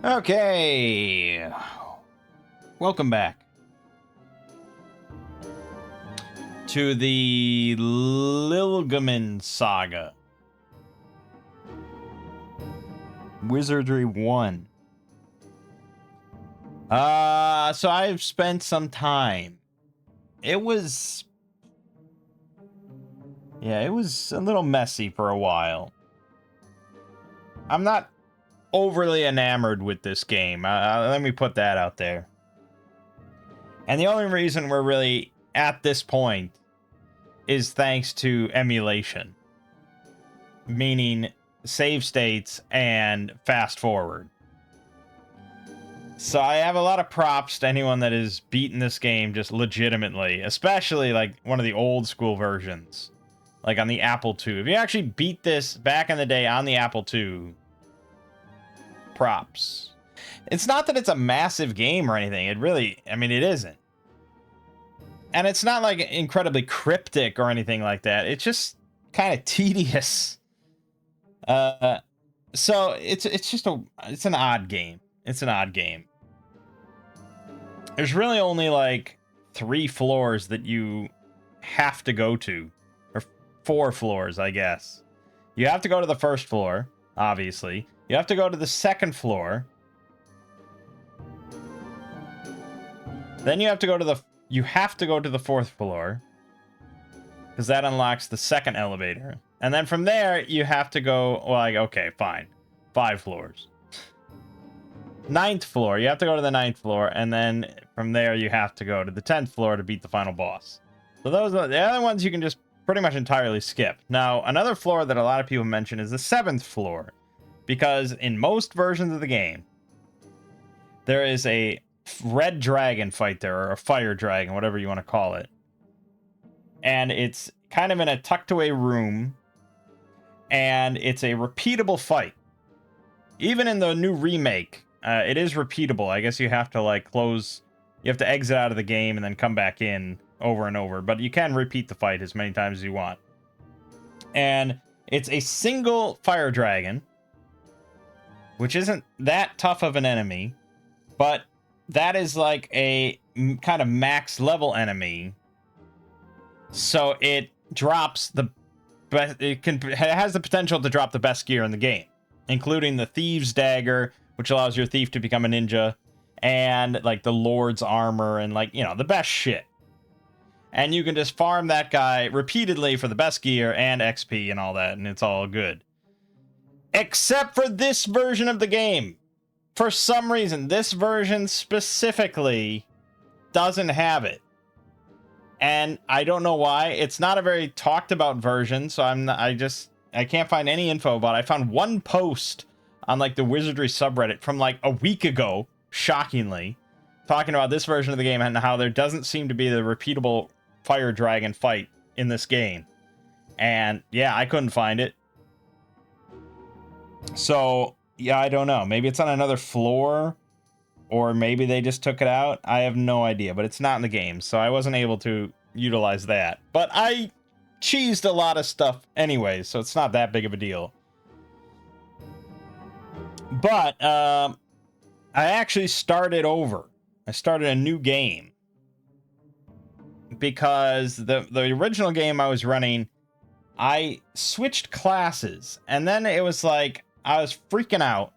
Okay, welcome back to the Lilgamen Saga. Wizardry 1. So I've spent some time. It was a little messy for a while. I'm not overly enamored with this game. Let me put that out there. And the only reason we're really at this point is thanks to emulation. Meaning save states and fast forward. So I have a lot of props to anyone that has beaten this game just legitimately, especially like one of the old school versions, like on the Apple II. If you actually beat this back in the day on the Apple II, props. It's not that it's a massive game or anything. It really, I mean, it isn't. And it's not like incredibly cryptic or anything like that. It's just kind of tedious. So it's an odd game. It's an odd game. There's really only like 3 floors that you have to go to, or 4 floors, I guess. You have to go to the first floor, obviously. You have to go to the second floor. Then you have to go to the 4th floor, because that unlocks the second elevator. And then from there, you have to go, well, like, okay, fine. 5 floors. 9th floor, you have to go to the 9th floor, and then from there, you have to go to the 10th floor to beat the final boss. So those are the other ones you can just pretty much entirely skip. Now, another floor that a lot of people mention is the 7th floor, because in most versions of the game, there is a red dragon fight there, or a fire dragon, whatever you want to call it. And it's kind of in a tucked away room, and it's a repeatable fight. Even in the new remake, it is repeatable. I guess you have to you have to exit out of the game and then come back in over and over, but you can repeat the fight as many times as you want. And it's a single fire dragon, which isn't that tough of an enemy, but that is like a kind of max level enemy. So it drops the best, it has the potential to drop the best gear in the game, including the Thieves' Dagger, which allows your thief to become a ninja, and like the Lord's Armor, and like, you know, the best shit. And you can just farm that guy repeatedly for the best gear and XP and all that, and it's all good. Except for this version of the game. For some reason, this version specifically doesn't have it. And I don't know why. It's not a very talked about version, so I can't find any info about it. I found one post on like the Wizardry subreddit from like a week ago, shockingly, talking about this version of the game and how there doesn't seem to be the repeatable fire dragon fight in this game. And yeah, I couldn't find it. So yeah, I don't know. Maybe it's on another floor, or maybe they just took it out. I have no idea, but it's not in the game, so I wasn't able to utilize that. But I cheesed a lot of stuff anyway, so it's not that big of a deal. But I actually started over. I started a new game, because the original game I was running, I switched classes, and then it was like I was freaking out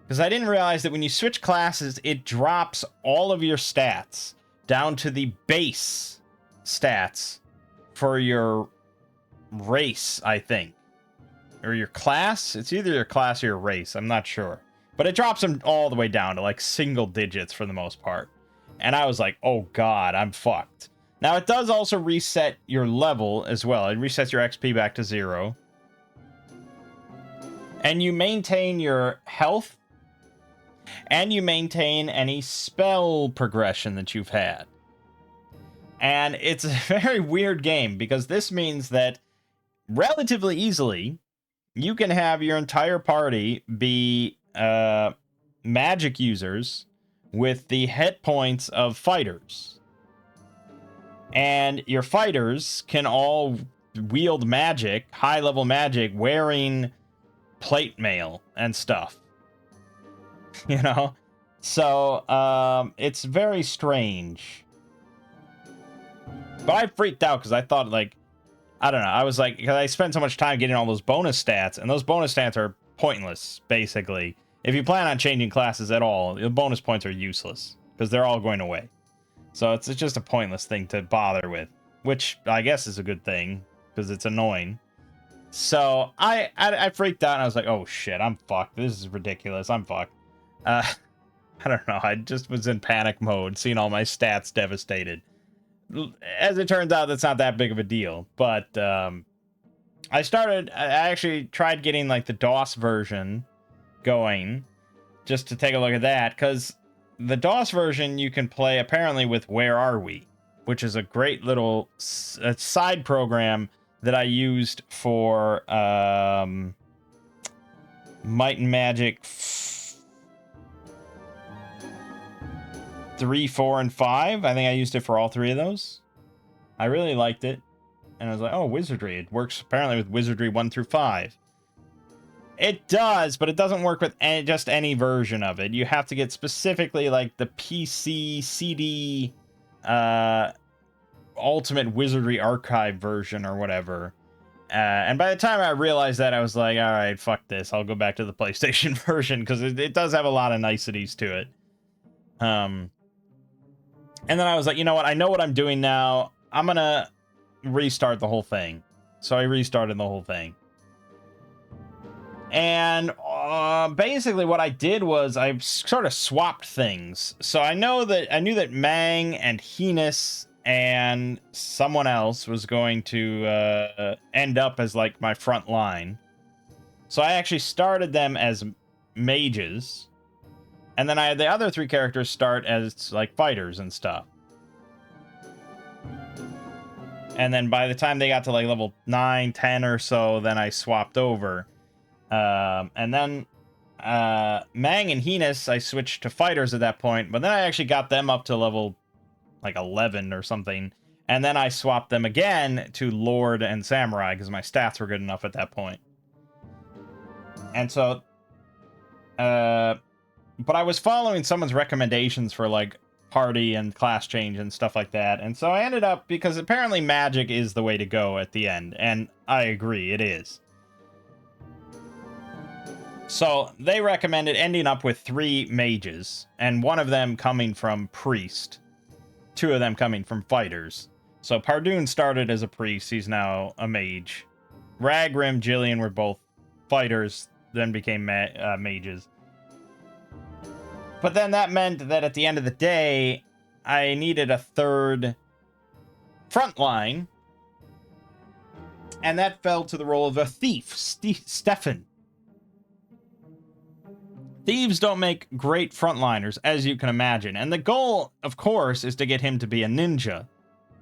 because I didn't realize that when you switch classes, it drops all of your stats down to the base stats for your race, I think. Or your class? It's either your class or your race, I'm not sure. But it drops them all the way down to like single digits for the most part. And I was like, oh god, I'm fucked. Now it does also reset your level as well. It resets your XP back to 0. And you maintain your health, and you maintain any spell progression that you've had. And it's a very weird game, because this means that relatively easily, you can have your entire party be magic users with the hit points of fighters. And your fighters can all wield magic, high-level magic, wearing plate mail and stuff. you know? So, it's very strange. But I freaked out because I thought, like, I don't know. I was like, because I spent so much time getting all those bonus stats, and those bonus stats are pointless, basically. If you plan on changing classes at all, the bonus points are useless because they're all going away. So it's just a pointless thing to bother with, which I guess is a good thing because it's annoying. So I freaked out and I was like, oh shit, I'm fucked. This is ridiculous. I'm fucked. I don't know. I just was in panic mode, seeing all my stats devastated. As it turns out, that's not that big of a deal. But I actually tried getting like the DOS version going just to take a look at that, because the DOS version you can play apparently with Where Are We, which is a great little side program that I used for Might and Magic 3, 4, and 5. I think I used it for all 3 of those. I really liked it. And I was like, oh, Wizardry. It works apparently with Wizardry 1 through 5. It does, but it doesn't work with just any version of it. You have to get specifically like the PC CD Ultimate Wizardry Archive version or whatever. And by the time I realized that, I was like, all right, fuck this. I'll go back to the PlayStation version because it does have a lot of niceties to it. And then I was like, you know what? I know what I'm doing now. I'm going to restart the whole thing. So I restarted the whole thing. And basically what I did was I sort of swapped things. So I knew that Mangg and Heinous and someone else was going to end up as like my front line. So I actually started them as mages. And then I had the other 3 characters start as like fighters and stuff. And then by the time they got to like level 9, 10 or so, then I swapped over. And then Mangg and Heinous, I switched to fighters at that point, but then I actually got them up to level like 11 or something. And then I swapped them again to Lord and Samurai because my stats were good enough at that point. And so, but I was following someone's recommendations for like party and class change and stuff like that. And so I ended up, because apparently magic is the way to go at the end. And I agree, it is. So they recommended ending up with 3 mages, and one of them coming from priest, 2 of them coming from fighters. So Pardoon started as a priest, he's now a mage. Ragrim, Jillian were both fighters, then became mages. But then that meant that at the end of the day, I needed a 3rd front line, and that fell to the role of a thief, Stefan. Thieves don't make great frontliners, as you can imagine. And the goal, of course, is to get him to be a ninja.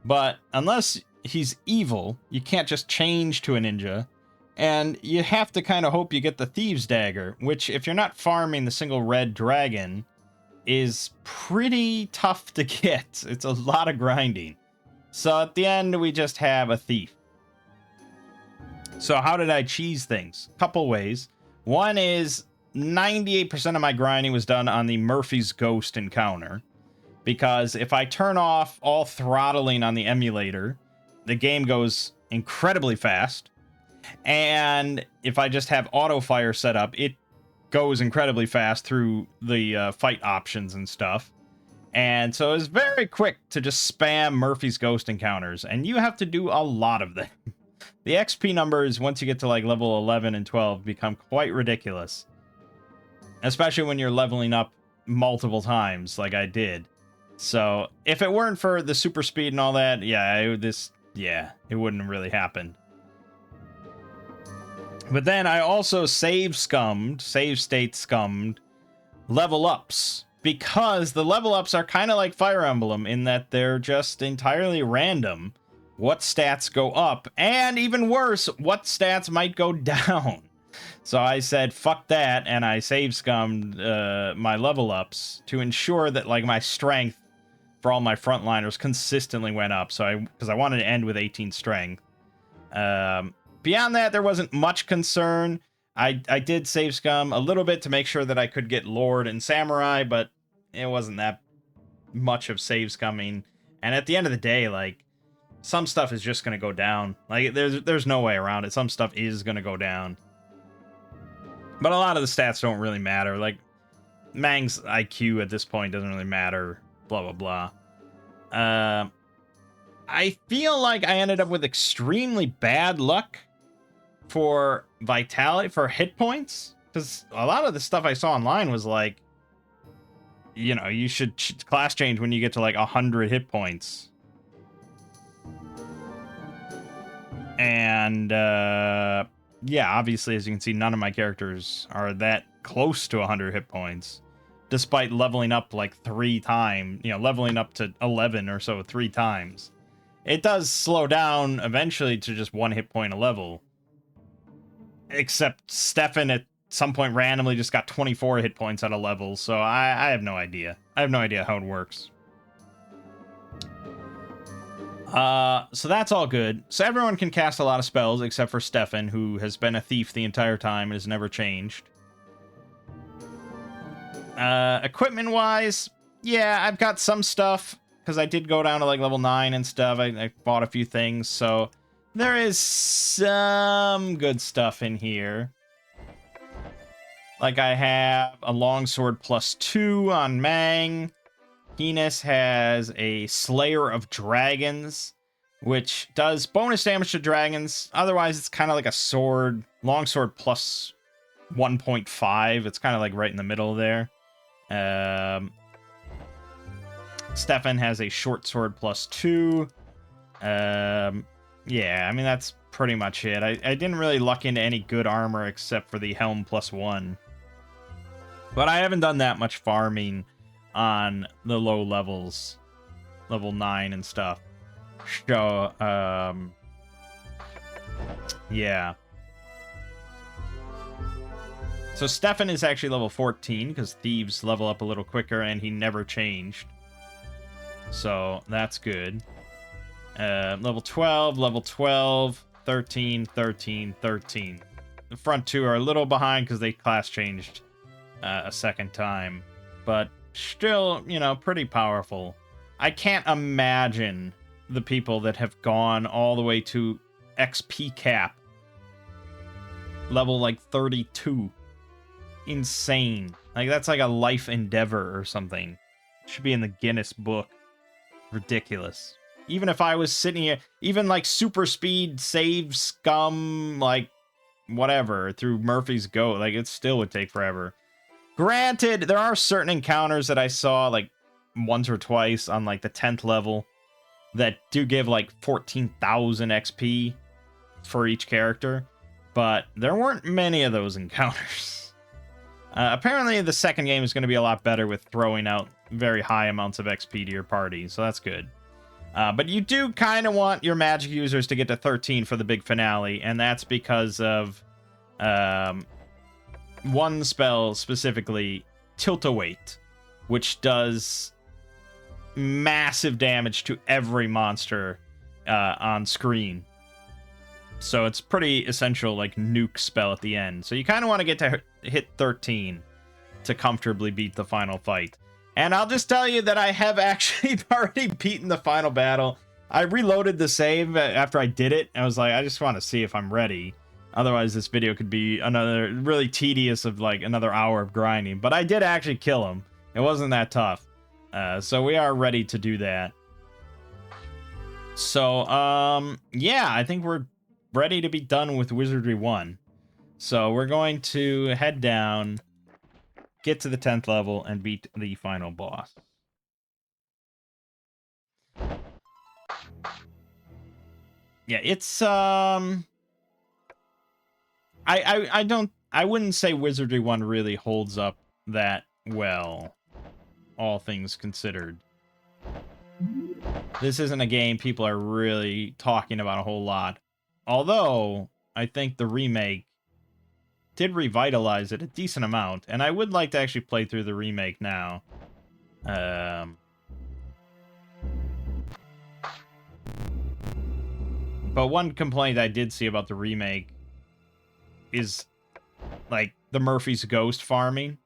But unless he's evil, you can't just change to a ninja. And you have to kind of hope you get the Thieves' Dagger, which, if you're not farming the single red dragon, is pretty tough to get. It's a lot of grinding. So at the end, we just have a thief. So how did I cheese things? Couple ways. One is 98% of my grinding was done on the Murphy's Ghost encounter, because if I turn off all throttling on the emulator, the game goes incredibly fast, and if I just have auto fire set up, it goes incredibly fast through the fight options and stuff. And so it's very quick to just spam Murphy's Ghost encounters, and you have to do a lot of them. The XP numbers, once you get to like level 11 and 12, become quite ridiculous. Especially when you're leveling up multiple times, like I did. So, if it weren't for the super speed and all that, it wouldn't really happen. But then I also save state scummed level ups, because the level ups are kind of like Fire Emblem in that they're just entirely random. What stats go up, and even worse, what stats might go down. So I said, fuck that, and I save scummed my level ups to ensure that like my strength for all my frontliners consistently went up. So because I wanted to end with 18 strength. Beyond that, there wasn't much concern. I did save scum a little bit to make sure that I could get Lord and Samurai, but it wasn't that much of save scumming. And at the end of the day, like, some stuff is just gonna go down. Like, there's no way around it. Some stuff is gonna go down. But a lot of the stats don't really matter. Like, Mangg's IQ at this point doesn't really matter. Blah, blah, blah. I feel like I ended up with extremely bad luck for vitality, for hit points. Because a lot of the stuff I saw online was like, you know, you should class change when you get to like 100 hit points. And, yeah, obviously, as you can see, none of my characters are that close to 100 hit points, despite leveling up like 3 times, you know, leveling up to 11 or so 3 times. It does slow down eventually to just 1 hit point a level. Except Stefan at some point randomly just got 24 hit points at a level, so I have no idea. I have no idea how it works. So that's all good. So everyone can cast a lot of spells except for Stefan, who has been a thief the entire time and has never changed. Equipment-wise, yeah, I've got some stuff, because I did go down to like level 9 and stuff. I bought a few things, so there is some good stuff in here. Like I have a longsword +2 on Mangg. Heinous has a Slayer of Dragons, which does bonus damage to dragons. Otherwise, it's kind of like a sword, longsword plus 1.5. It's kind of like right in the middle there. Stefan has a short sword +2. Yeah, I mean, that's pretty much it. I didn't really luck into any good armor except for the helm +1. But I haven't done that much farming on the low levels, level 9 and stuff. So, yeah. So Stefan is actually level 14, because thieves level up a little quicker, and he never changed. So, that's good. Level 12, 13, 13, 13. The front two are a little behind, because they class changed a second time. But still, you know, pretty powerful. I can't imagine the people that have gone all the way to XP cap. Level, like, 32. Insane. Like, that's like a life endeavor or something. Should be in the Guinness book. Ridiculous. Even if I was sitting here, even, like, super speed, save, scum, like, whatever, through Murphy's Goat, like, it still would take forever. Granted, there are certain encounters that I saw, like, once or twice on, like, the 10th level that do give, like, 14,000 XP for each character, but there weren't many of those encounters. Apparently, the second game is going to be a lot better with throwing out very high amounts of XP to your party, so that's good. But you do kind of want your magic users to get to 13 for the big finale, and that's because of one spell specifically, Tilt-A-Weight, which does massive damage to every monster on screen. So it's pretty essential, like, nuke spell at the end. So you kind of want to get to hit 13 to comfortably beat the final fight. And I'll just tell you that I have actually already beaten the final battle. I reloaded the save after I did it. I was like, I just want to see if I'm ready. Otherwise, this video could be another really tedious of like another hour of grinding. But I did actually kill him. It wasn't that tough. So we are ready to do that. So, yeah, I think we're ready to be done with Wizardry 1. So we're going to head down, get to the 10th level, and beat the final boss. Yeah, it's, I wouldn't say Wizardry 1 really holds up that well, all things considered. This isn't a game people are really talking about a whole lot. Although, I think the remake did revitalize it a decent amount, and I would like to actually play through the remake now. But one complaint I did see about the remake is like the Murphy's Ghost farming,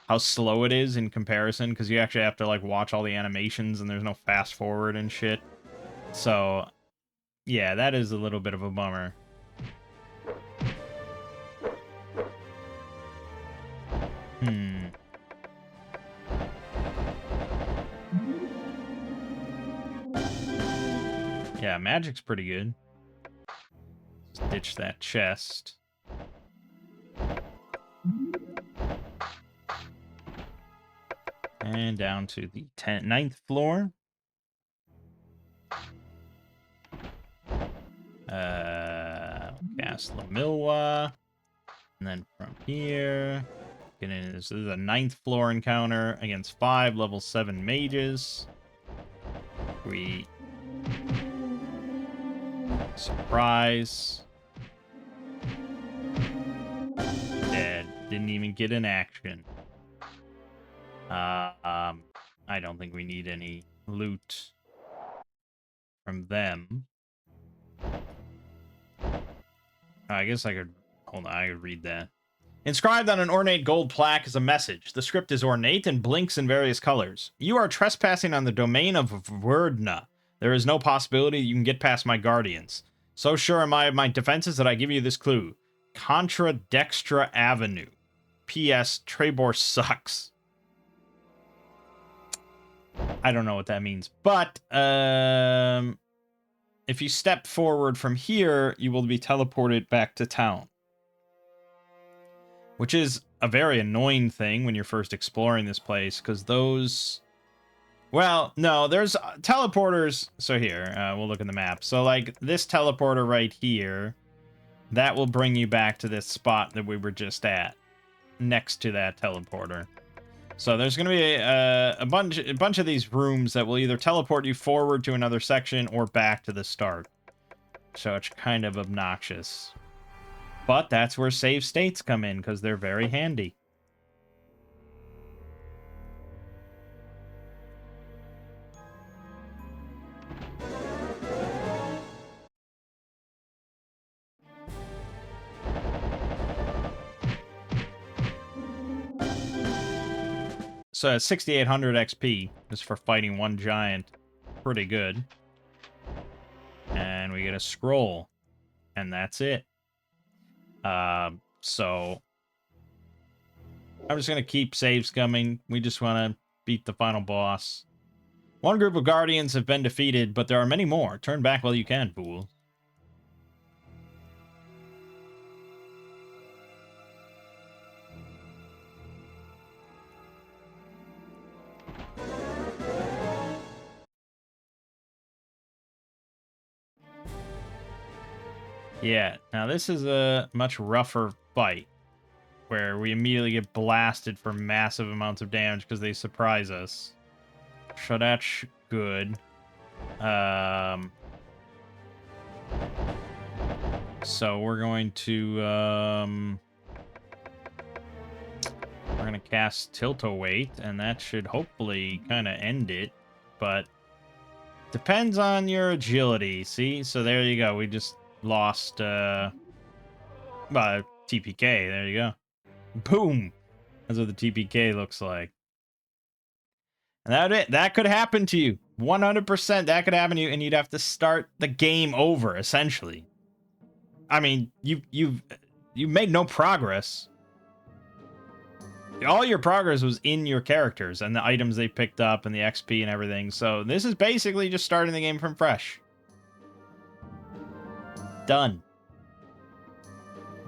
how slow it is in comparison, because you actually have to like watch all the animations and there's no fast forward and shit. So yeah, that is a little bit of a bummer. Yeah, magic's pretty good. Just ditch that chest. And down to the 9th floor. Cast Lamilwa. And then from here, get in. This is a 9th floor encounter against 5 level 7 mages. Surprise. Dead. Didn't even get an action. I don't think we need any loot from them. I guess I could... Hold on, I could read that. Inscribed on an ornate gold plaque is a message. The script is ornate and blinks in various colors. You are trespassing on the domain of Verdna. There is no possibility you can get past my guardians. So sure am I of my defenses that I give you this clue. Contra Dextra Avenue. P.S. Trebor sucks. I don't know what that means. But, if you step forward from here, you will be teleported back to town. Which is a very annoying thing when you're first exploring this place, because those... Well, no, there's teleporters... So here, we'll look at the map. So, like, this teleporter right here, that will bring you back to this spot that we were just at, next to that teleporter. So there's going to be a bunch of these rooms that will either teleport you forward to another section or back to the start. So it's kind of obnoxious. But that's where save states come in, because they're very handy. So 6,800 XP just for fighting one giant. Pretty good. And we get a scroll. And that's it. So I'm just going to keep saves coming. We just want to beat the final boss. One group of guardians have been defeated, but there are many more. Turn back while you can, fool. Yeah, now this is a much rougher fight, where we immediately get blasted for massive amounts of damage because they surprise us. So that's good. So we're going to cast Tilt-O-Wait, and that should hopefully kind of end it, but depends on your agility. See, so there you go. We just lost TPK. There you go. Boom. That's what the TPK looks like. And that could happen to you. 100% that could happen to you, and you'd have to start the game over, essentially. I mean, you've made no progress. All your progress was in your characters and the items they picked up and the XP and everything. So this is basically just starting the game from fresh. Done.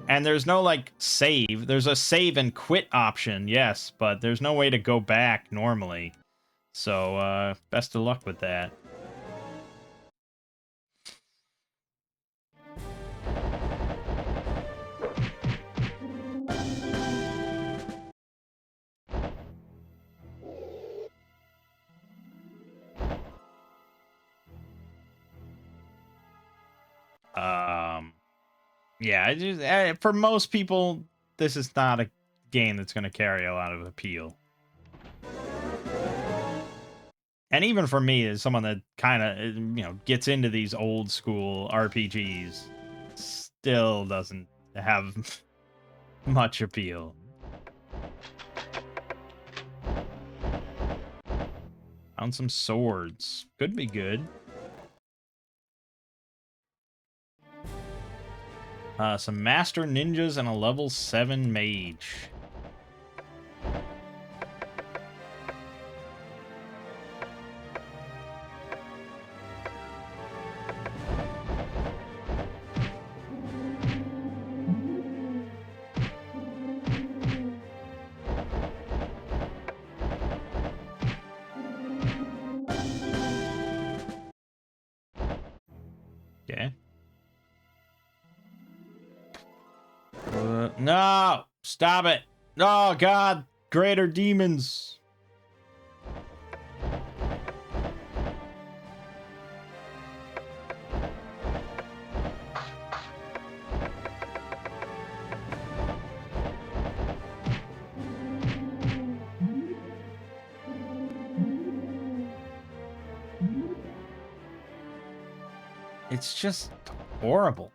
And there's no, like, save. There's a save and quit option, yes, but there's no way to go back normally. So, best of luck with that. Yeah, for most people, this is not a game that's going to carry a lot of appeal. And even for me, as someone that kind of, gets into these old school RPGs, still doesn't have much appeal. Found some swords. Could be good. Some master ninjas and a level 7 mage. Okay. No! Stop it! Oh, God! Greater demons! It's just horrible.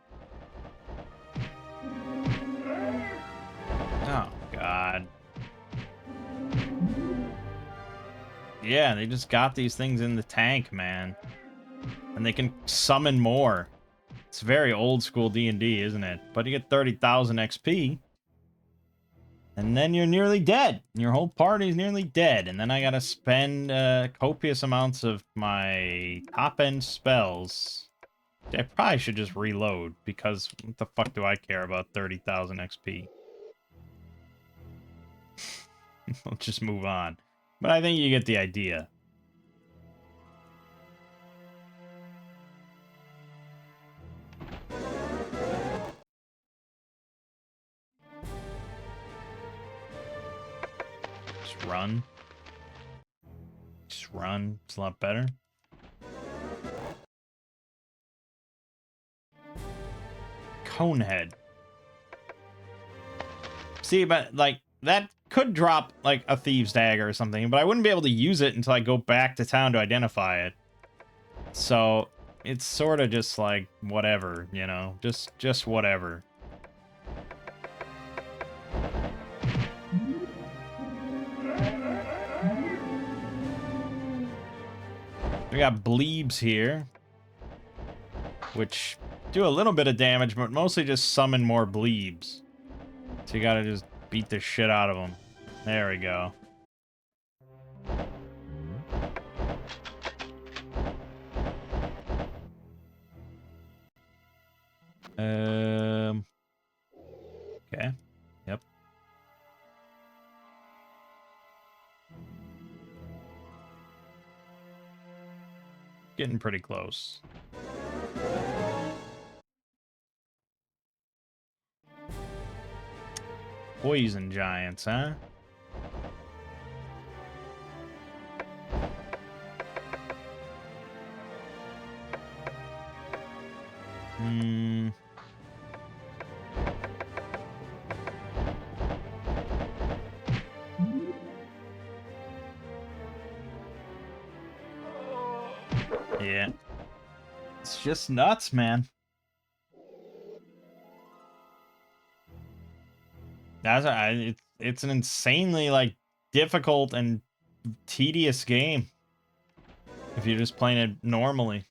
Oh, God. Yeah, they just got these things in the tank, man. And they can summon more. It's very old school D&D, isn't it? But you get 30,000 XP. And then you're nearly dead. Your whole party's nearly dead. And then I gotta spend copious amounts of my top-end spells. I probably should just reload, because what the fuck do I care about 30,000 XP? We'll just move on. But I think you get the idea. Just run. Just run. It's a lot better. Conehead. See, but, like, that could drop, like, a thieves' dagger or something, but I wouldn't be able to use it until I go back to town to identify it. So, it's sort of just, like, whatever, you know? Just whatever. We got bleebs here, which do a little bit of damage, but mostly just summon more bleebs. So you gotta just beat the shit out of them. There we go. Okay. Yep. Getting pretty close. Poison giants, huh? Hmm. Yeah. It's just nuts, man. It's an insanely, like, difficult and tedious game if you're just playing it normally.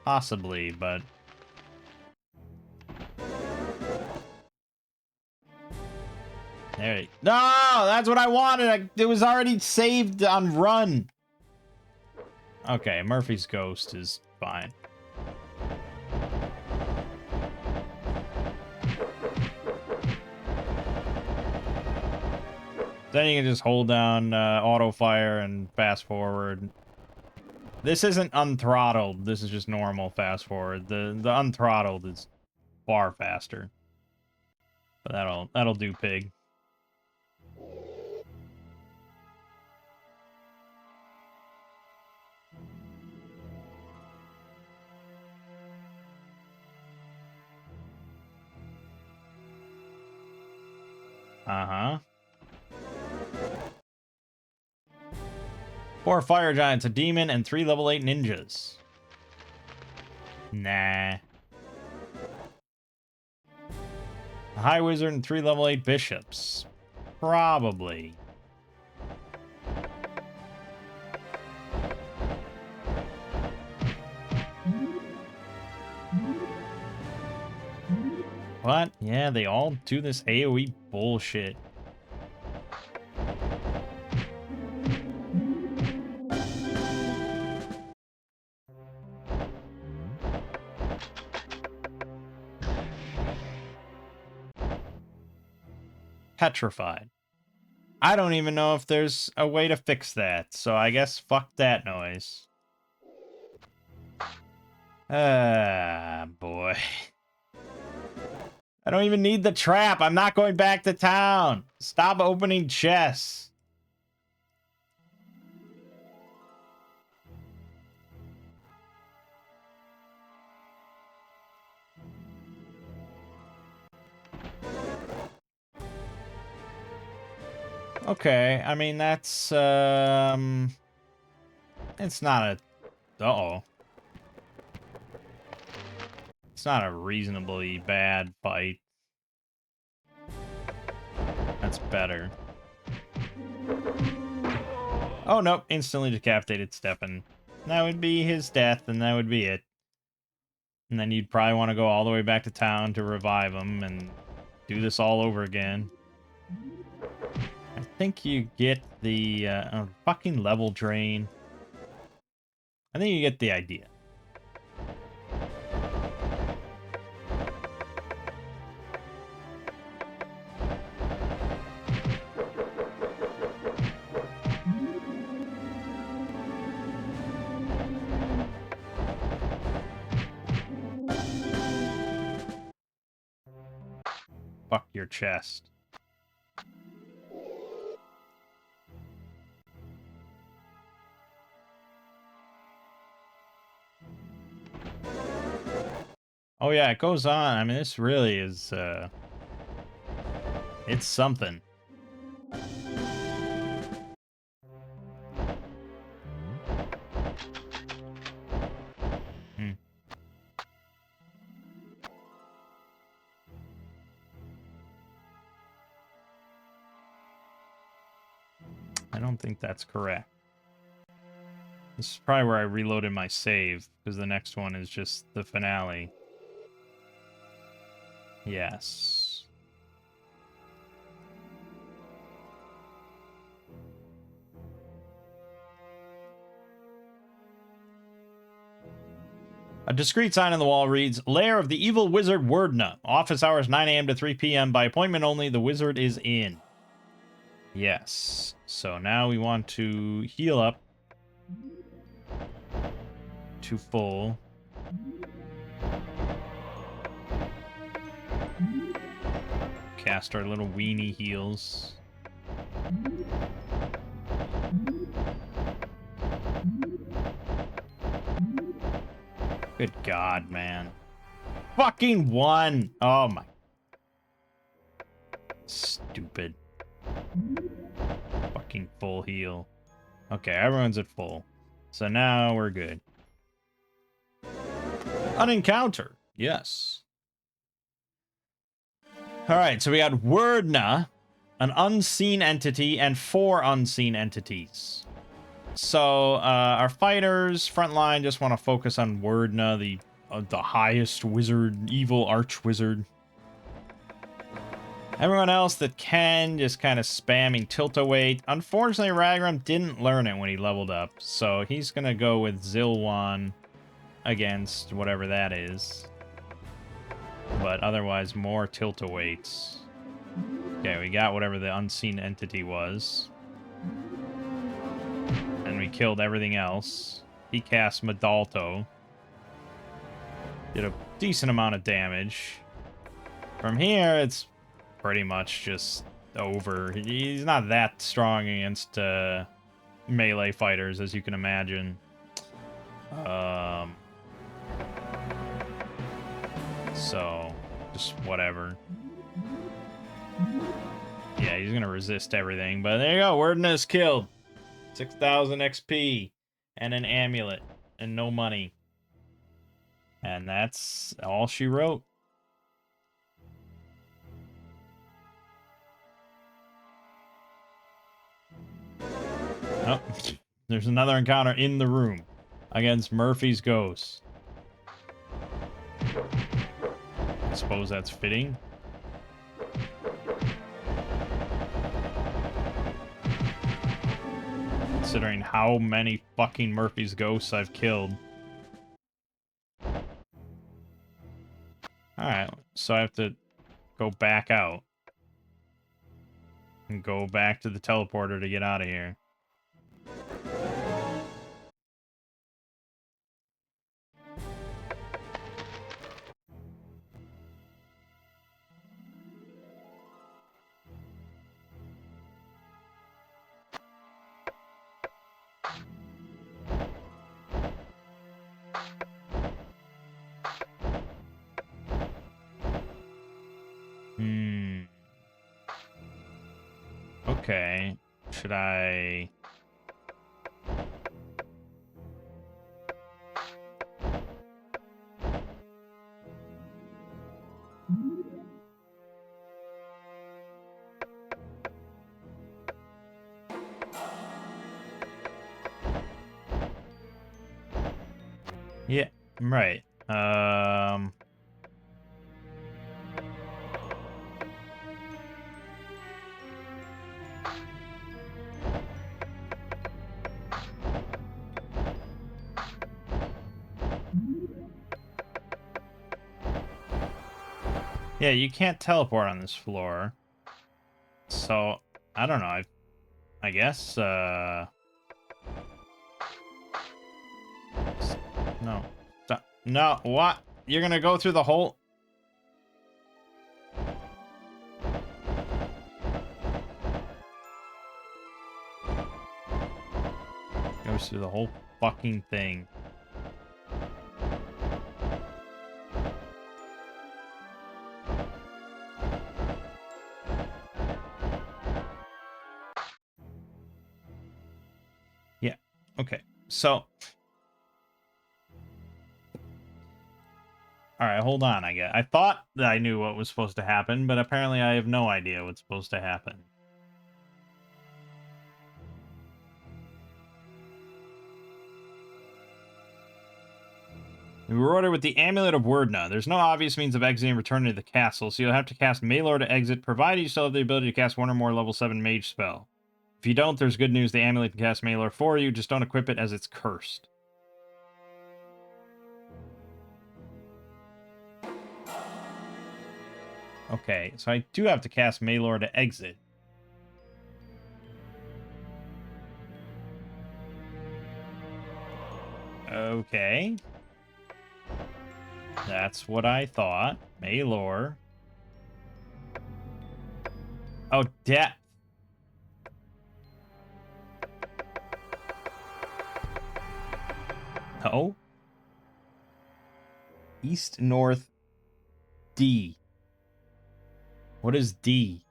Possibly, but there. No, that's what I wanted. It was already saved on run. Okay, Murphy's ghost is fine. Then you can just hold down auto fire and fast forward. This isn't unthrottled. This is just normal fast forward. The unthrottled is far faster. But that'll do, pig. Uh-huh. 4 fire giants, a demon, and 3 level 8 ninjas. Nah. A high wizard and 3 level 8 bishops. Probably. What? Yeah, they all do this AoE bullshit. Petrified. I don't even know if there's a way to fix that, so I guess fuck that noise. Ah, boy. I don't even need the trap. I'm not going back to town. Stop opening chests. Okay, I mean, that's, it's not a... Uh-oh. It's not a reasonably bad fight. That's better. Oh, nope. Instantly decapitated Stefan. That would be his death, and that would be it. And then you'd probably want to go all the way back to town to revive him and do this all over again. I think you get the fucking level drain. I think you get the idea. Fuck your chest. Oh yeah, it goes on. I mean, this really is, it's something. I don't think that's correct. This is probably where I reloaded my save, because the next one is just the finale. Yes. A discreet sign on the wall reads, Lair of the Evil Wizard Wordna. Office hours 9 a.m. to 3 p.m. By appointment only. The wizard is in. Yes. So now we want to heal up to full. Cast our little weenie heals. Good God, man. Fucking one! Oh my. Stupid. Fucking full heal. Okay, everyone's at full. So now we're good. An encounter. Yes. Alright, so we got Wordna, an unseen entity, and 4 unseen entities. So, our fighters, frontline, just want to focus on Wordna, the highest wizard, evil arch-wizard. Everyone else that can, just kind of spamming tilt-a-weight. Unfortunately, Ragram didn't learn it when he leveled up, so he's going to go with Zilwan against whatever that is. But otherwise, more tilt-a-weights. Okay, we got whatever the unseen entity was. And we killed everything else. He cast Madalto. Did a decent amount of damage. From here, it's pretty much just over. He's not that strong against melee fighters, as you can imagine. So, just whatever. Yeah, he's gonna resist everything. But there you go, Wordna is killed. 6,000 XP and an amulet and no money. And that's all she wrote. Oh, there's another encounter in the room against Murphy's ghost. I suppose that's fitting. Considering how many fucking Murphy's ghosts I've killed. Alright, so I have to go back out. And go back to the teleporter to get out of here. Okay. Should I... Yeah, right. Yeah, you can't teleport on this floor. So, I don't know. I guess, no. No, what? You're gonna go through the whole... Goes through the whole fucking thing. Yeah, okay. So... Alright, hold on, I thought that I knew what was supposed to happen, but apparently I have no idea what's supposed to happen. We were ordered with the Amulet of Wordna. There's no obvious means of exiting and returning to the castle, so you'll have to cast Maelor to exit, provided you still have the ability to cast one or more level 7 mage spell. If you don't, there's good news. The amulet can cast Maelor for you, just don't equip it as it's cursed. Okay, so I do have to cast Maelor to exit. Okay. That's what I thought. Maelor. Oh, depth. No. East, north, D. What is D?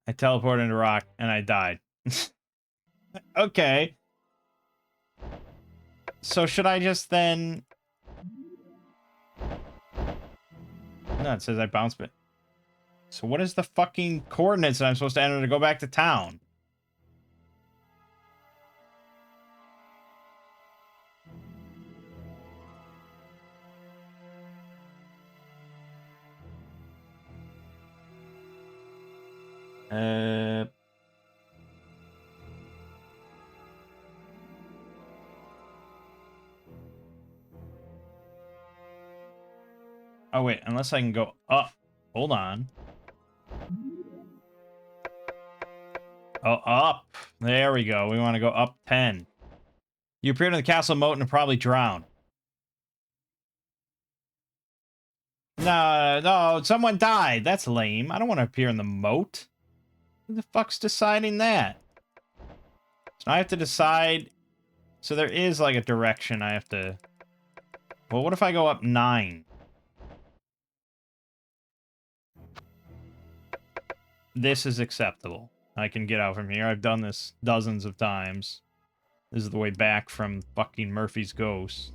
I teleported into rock and I died. Okay. So should I just then... No, it says I bounced it. So what is the fucking coordinates that I'm supposed to enter to go back to town? Oh, wait. Unless I can go up. Hold on. Oh, up. There we go. We want to go up 10. You appeared in the castle moat and probably drowned. No, no, someone died. That's lame. I don't want to appear in the moat. Who the fuck's deciding that? So I have to decide. So there is like a direction I have to... Well, what if I go up 9? this is acceptable. I can get out from here. I've done this dozens of times. This is the way back from fucking Murphy's Ghost.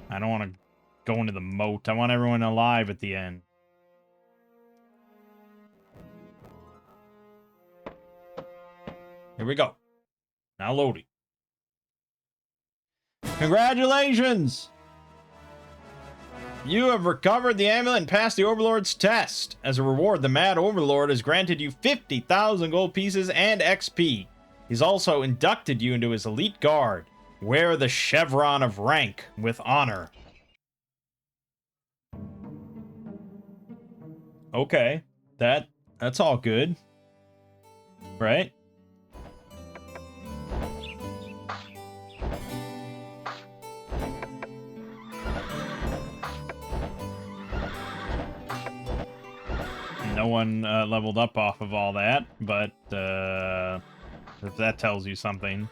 I don't want to go into the moat. I want everyone alive at the end. Here we go. Now loading. Congratulations! You have recovered the amulet and passed the Overlord's test. As a reward, the Mad Overlord has granted you 50,000 gold pieces and XP. He's also inducted you into his elite guard. Wear the chevron of rank with honor. Okay, that's all good. Right? No one leveled up off of all that, but if that tells you something.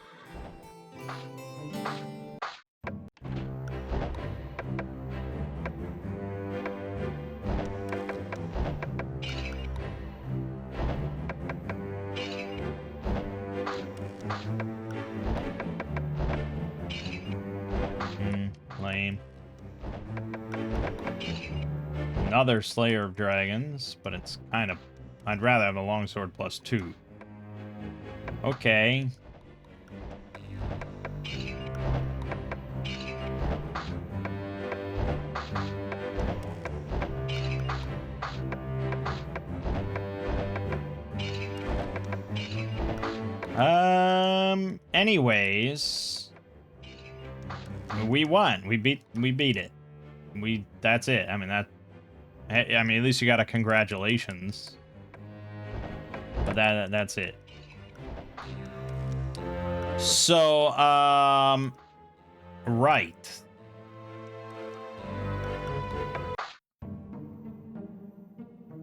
Lame. Another Slayer of Dragons, but it's kind of... I'd rather have a longsword +2. Okay. Anyways, we won. We beat it. That's it. I mean, at least you got a congratulations. But that's it. So, right.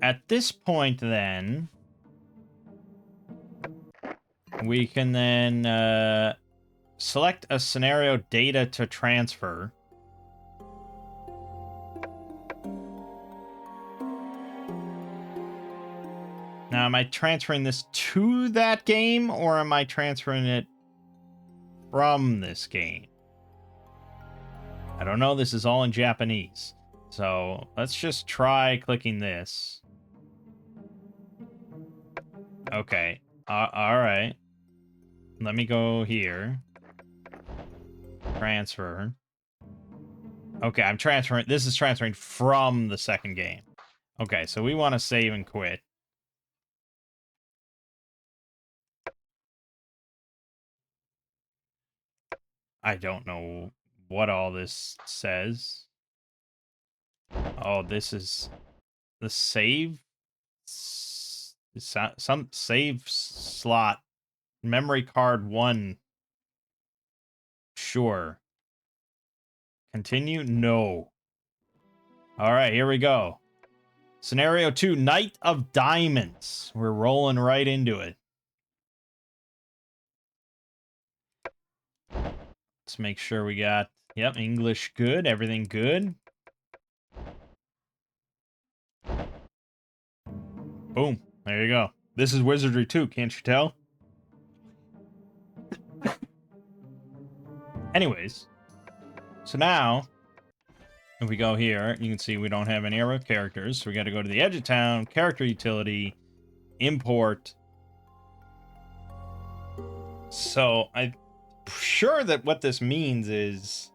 At this point, then, we can then select a scenario data to transfer. Now, am I transferring this to that game, or am I transferring it from this game? I don't know. This is all in Japanese. So, let's just try clicking this. Okay. Alright. Let me go here. Transfer. Okay, I'm transferring. This is transferring from the second game. Okay, so we want to save and quit. I don't know what all this says. Oh, this is the save. Some save slot. Memory card 1. Sure. Continue? No. All right, here we go. Scenario 2, Knight of Diamonds. We're rolling right into it. Let's make sure we got, yep, English good, everything good. Boom. There you go. This is Wizardry 2, can't you tell? Anyways, so now, if we go here, you can see we don't have any of our characters, so we got to go to the edge of town, character utility, import. So I'm sure that what this means is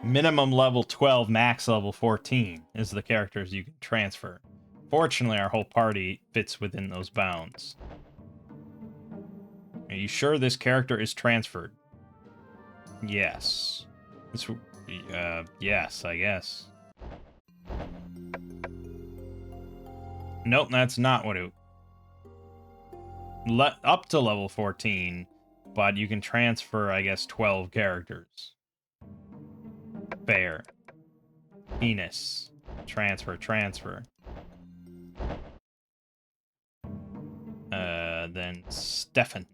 minimum level 12, max level 14 is the characters you can transfer. Fortunately, our whole party fits within those bounds. Are you sure this character is transferred? Yes. Yes, I guess. Nope, that's not what it... up to level 14, but you can transfer, I guess, 12 characters. Fair. Penis. Transfer. Then Stefan.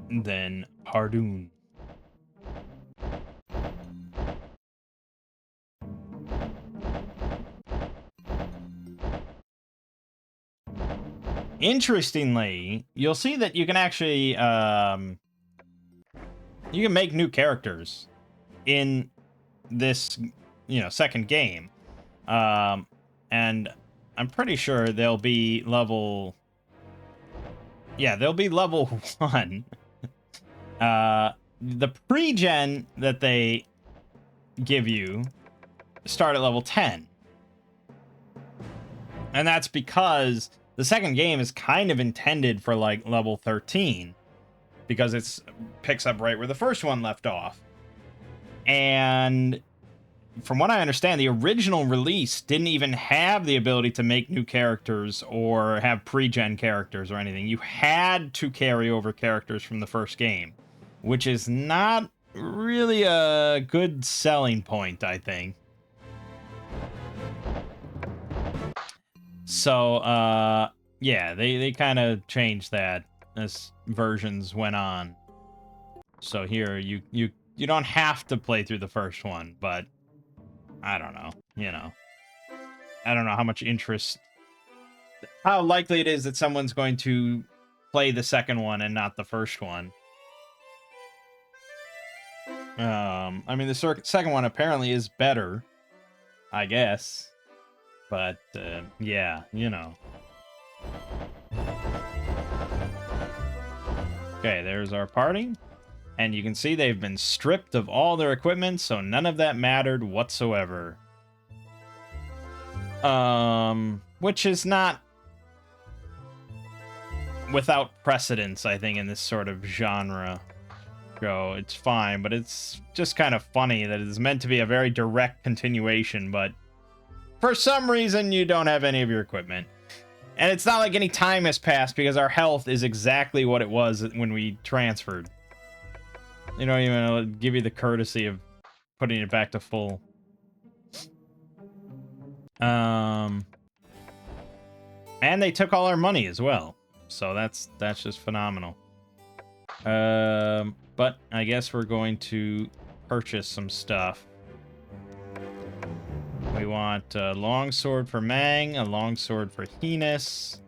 then Pardoon. Interestingly, you'll see that you can actually you can make new characters in this, second game. And I'm pretty sure they'll be level... Yeah, they'll be level 1. The pre-gen that they give you start at level 10. And that's because the second game is kind of intended for, like, level 13. Because it picks up right where the first one left off. And from what I understand, the original release didn't even have the ability to make new characters or have pre-gen characters or anything. You had to carry over characters from the first game, which is not really a good selling point, I think. So, yeah, they kind of changed that as versions went on. So here, you don't have to play through the first one, but I don't know, I don't know how likely it is that someone's going to play the second one and not the first one. I mean, the second one apparently is better, I guess. But, yeah, Okay, there's our party. And you can see they've been stripped of all their equipment, so none of that mattered whatsoever. Which is not without precedence, I think, in this sort of genre. So it's fine, but it's just kind of funny that it's meant to be a very direct continuation, but for some reason you don't have any of your equipment. And it's not like any time has passed because our health is exactly what it was when we transferred. They don't even give you the courtesy of putting it back to full. And they took all our money as well. So that's just phenomenal. But I guess we're going to purchase some stuff. We want a longsword for Mangg, a longsword for Heinous,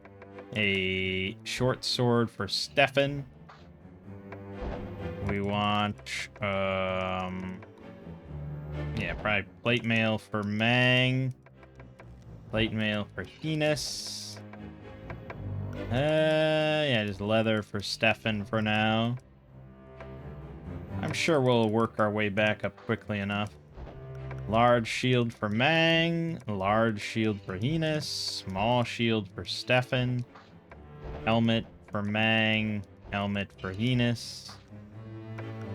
a short sword for Stefan. We want, yeah, probably plate mail for Mangg, plate mail for Heinous. Yeah, just leather for Stefan for now. I'm sure we'll work our way back up quickly enough. Large shield for Mangg, large shield for Heinous, small shield for Stefan, helmet for Mangg, helmet for Heinous.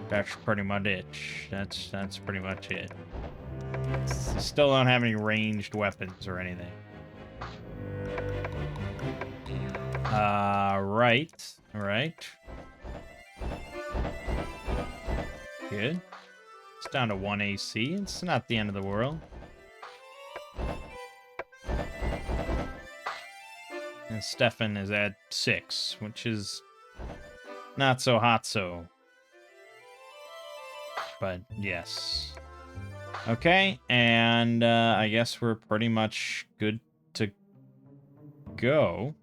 That's pretty much it. That's pretty much it. Still don't have any ranged weapons or anything. Right. Good. It's down to 1 AC. It's not the end of the world. And Stefan is at 6, which is not so hot so. But yes. Okay, and I guess we're pretty much good to go.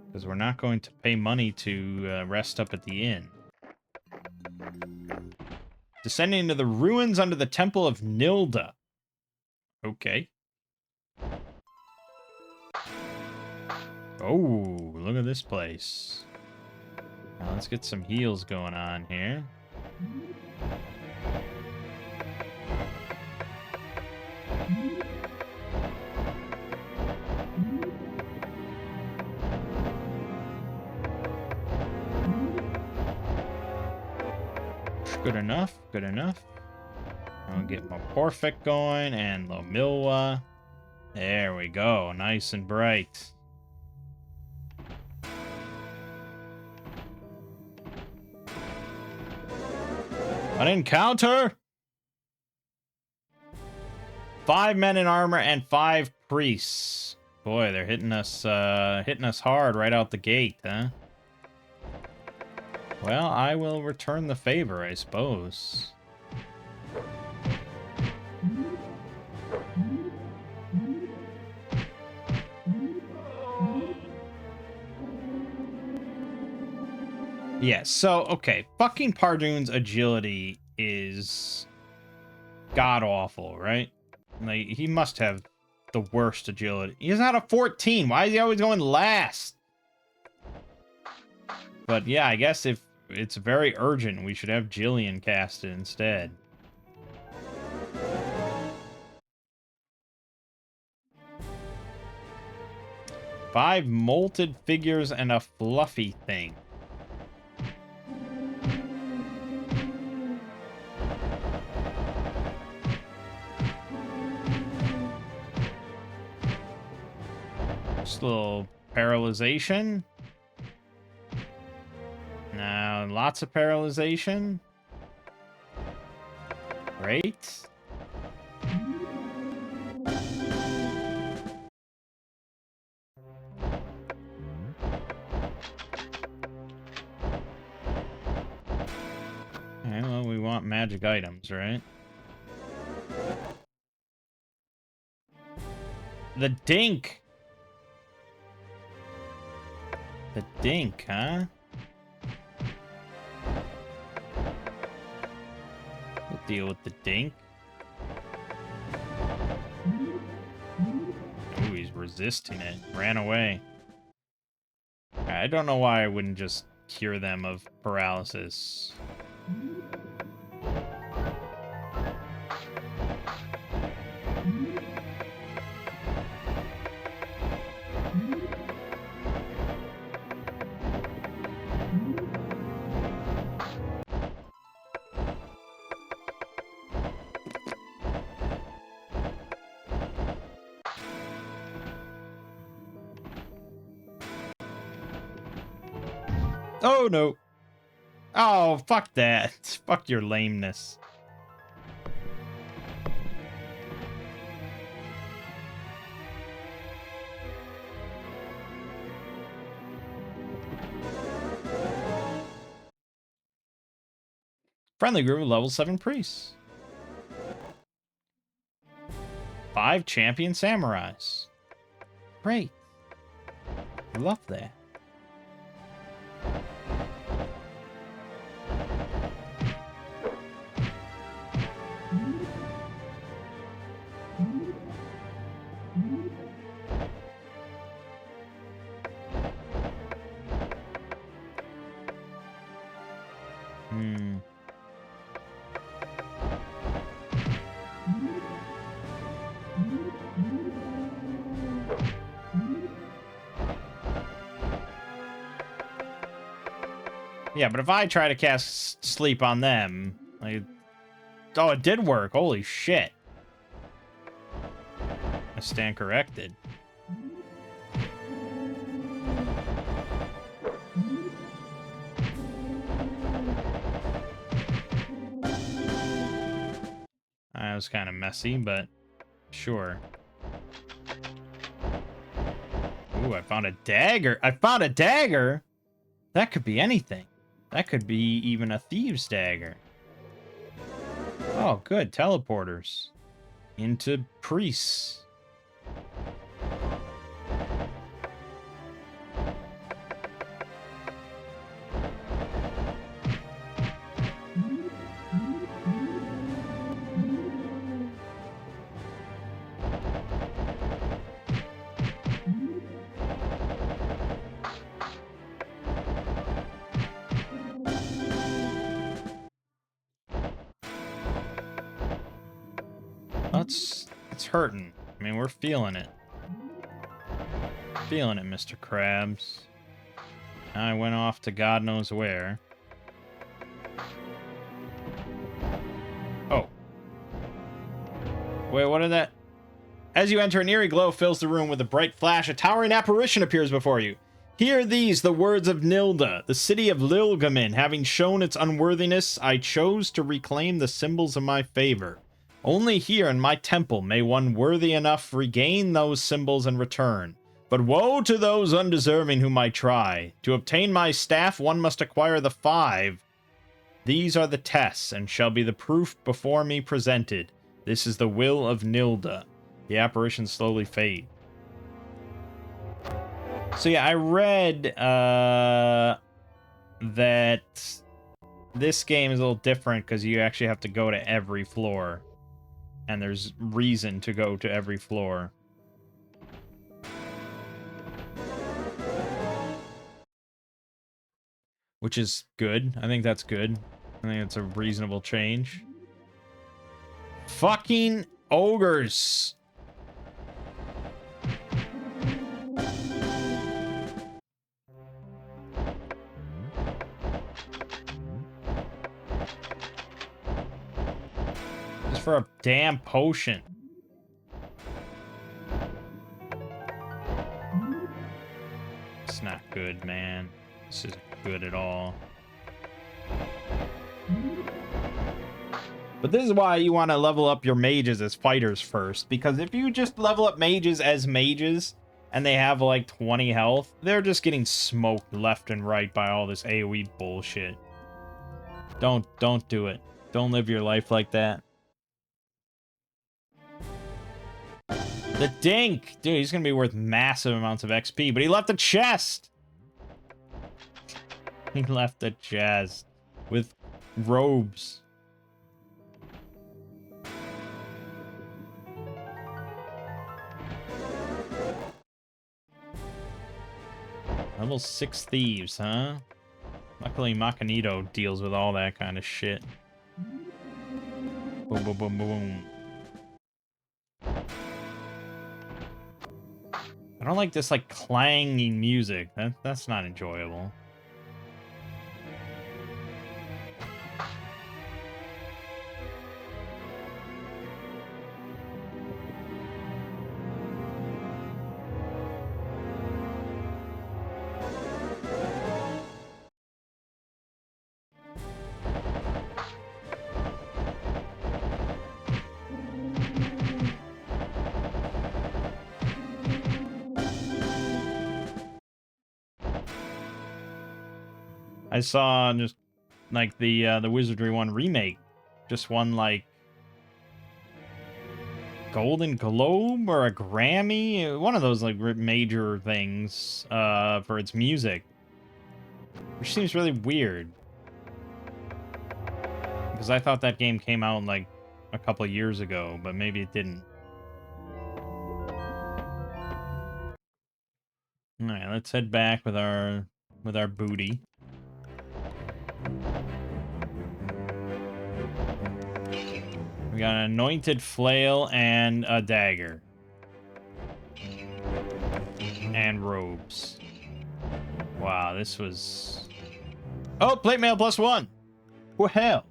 Because we're not going to pay money to rest up at the inn. Descending into the ruins under the Temple of Nilda. Okay. Oh, look at this place. Now let's get some heals going on here. Good enough, good enough. I'll get my Porfect going and Lomilwa. There we go, nice and bright. An encounter! 5 men in armor and 5 priests. Boy, they're hitting us hard right out the gate, huh? Well, I will return the favor, I suppose. Yeah, so, okay. Fucking Pardoon's agility is god-awful, right? Like, he must have the worst agility. He's not a 14. Why is he always going last? But yeah, I guess if it's very urgent, we should have Jillian cast it instead. Five molted figures and a fluffy thing. Just a little paralyzation. Now, lots of paralyzation. Great. Okay, well, we want magic items, right? The dink! The dink, huh? We'll deal with the dink. Ooh, he's resisting it. Ran away. I don't know why I wouldn't just cure them of paralysis. Oh, no. Oh, fuck that. Fuck your lameness. Friendly group of level 7 priests. 5 champion samurais. Great. Love that. Yeah, but if I try to cast sleep on them, like, oh, it did work. Holy shit. I stand corrected. That was kind of messy, but sure. Ooh, I found a dagger. I found a dagger? That could be anything. That could be even a thieves' dagger. Oh, good. Teleporters. Into priests. It's hurting. I mean, we're feeling it. Feeling it, Mr. Krabs. I went off to God knows where. Oh. Wait, what did that... As you enter, an eerie glow fills the room with a bright flash. A towering apparition appears before you. Hear these, the words of Nilda, the city of Lilgamin. Having shown its unworthiness, I chose to reclaim the symbols of my favor. Only here in my temple may one worthy enough regain those symbols and return. But woe to those undeserving who might try. To obtain my staff, one must acquire the 5. These are the tests, and shall be the proof before me presented. This is the will of Nilda. The apparitions slowly fade. So yeah, I read that this game is a little different because you actually have to go to every floor. And there's reason to go to every floor. Which is good. I think that's good. I think it's a reasonable change. Fucking ogres! Just for a damn potion. It's not good, man. This isn't good at all. But this is why you want to level up your mages as fighters first. Because if you just level up mages as mages, and they have like 20 health, they're just getting smoked left and right by all this AoE bullshit. Don't do it. Don't live your life like that. The Dink! Dude, he's gonna be worth massive amounts of XP, but he left a chest! He left a chest with robes. Level 6 thieves, huh? Luckily, Macanito deals with all that kind of shit. Boom, boom, boom, boom. I don't like this, like, clanging music. That's not enjoyable. I saw just like the Wizardry 1 remake just won like Golden Globe or a Grammy, one of those like major things for its music, which seems really weird because I thought that game came out like a couple of years ago, but maybe it didn't. All right, let's head back with our booty. We got an anointed flail and a dagger. And robes. Wow, this was... Oh, plate mail +1! Well, hell.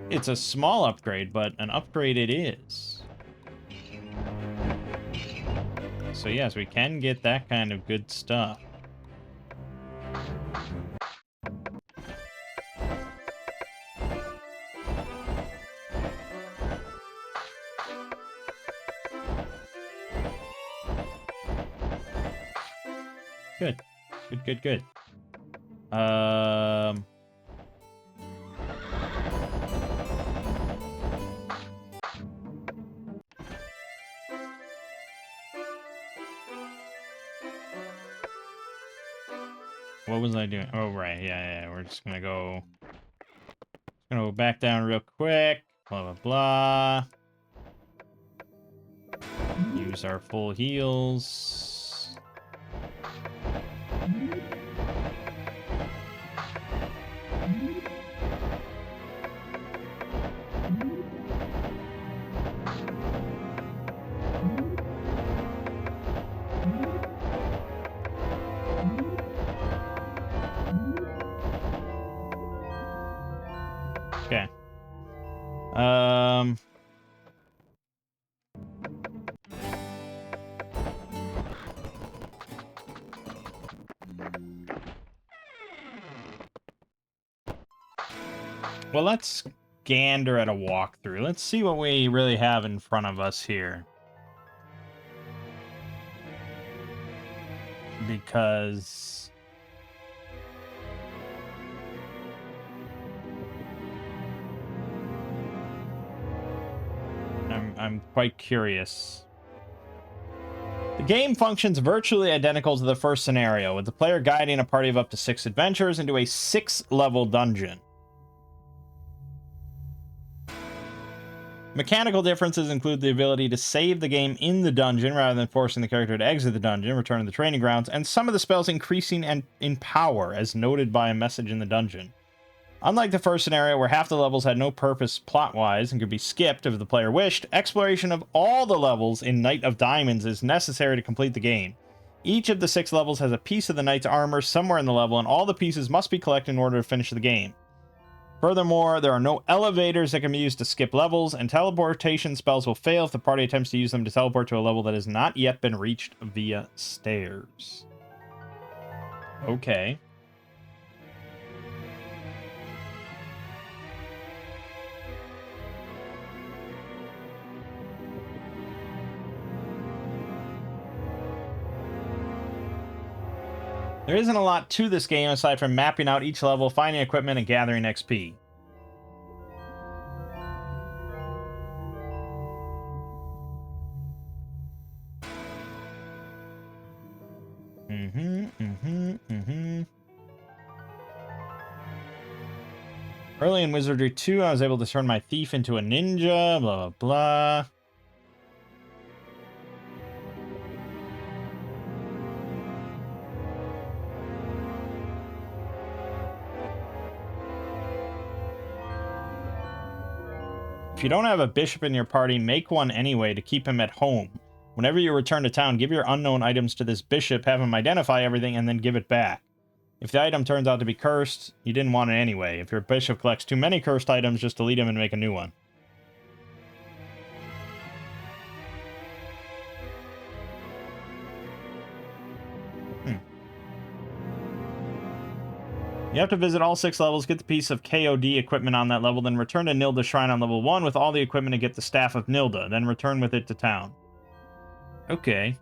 It's a small upgrade, but an upgrade it is. So yes, we can get that kind of good stuff. Good. Good. What was I doing? Oh, right. Yeah. We're just gonna go back down real quick. Blah, blah, blah. Use our full heals. Okay. Well, let's gander at a walkthrough. Let's see what we really have in front of us here. because I'm quite curious. The game functions virtually identical to the first scenario, with the player guiding a party of up to 6 adventurers into a 6-level dungeon. Mechanical differences include the ability to save the game in the dungeon rather than forcing the character to exit the dungeon, return to the training grounds, and some of the spells increasing in power, as noted by a message in the dungeon. Unlike the first scenario, where half the levels had no purpose plot-wise and could be skipped if the player wished, exploration of all the levels in Knight of Diamonds is necessary to complete the game. Each of the 6 levels has a piece of the knight's armor somewhere in the level, and all the pieces must be collected in order to finish the game. Furthermore, there are no elevators that can be used to skip levels, and teleportation spells will fail if the party attempts to use them to teleport to a level that has not yet been reached via stairs. Okay. There isn't a lot to this game aside from mapping out each level, finding equipment, and gathering XP. Early in Wizardry 2, I was able to turn my thief into a ninja, blah, blah, blah. If you don't have a bishop in your party, make one anyway to keep him at home. Whenever you return to town, give your unknown items to this bishop, have him identify everything, and then give it back. If the item turns out to be cursed, you didn't want it anyway. If your bishop collects too many cursed items, just delete him and make a new one. You have to visit all 6 levels, get the piece of KOD equipment on that level, then return to Nilda's Shrine on level 1 with all the equipment and get the Staff of Nilda, then return with it to town. Okay.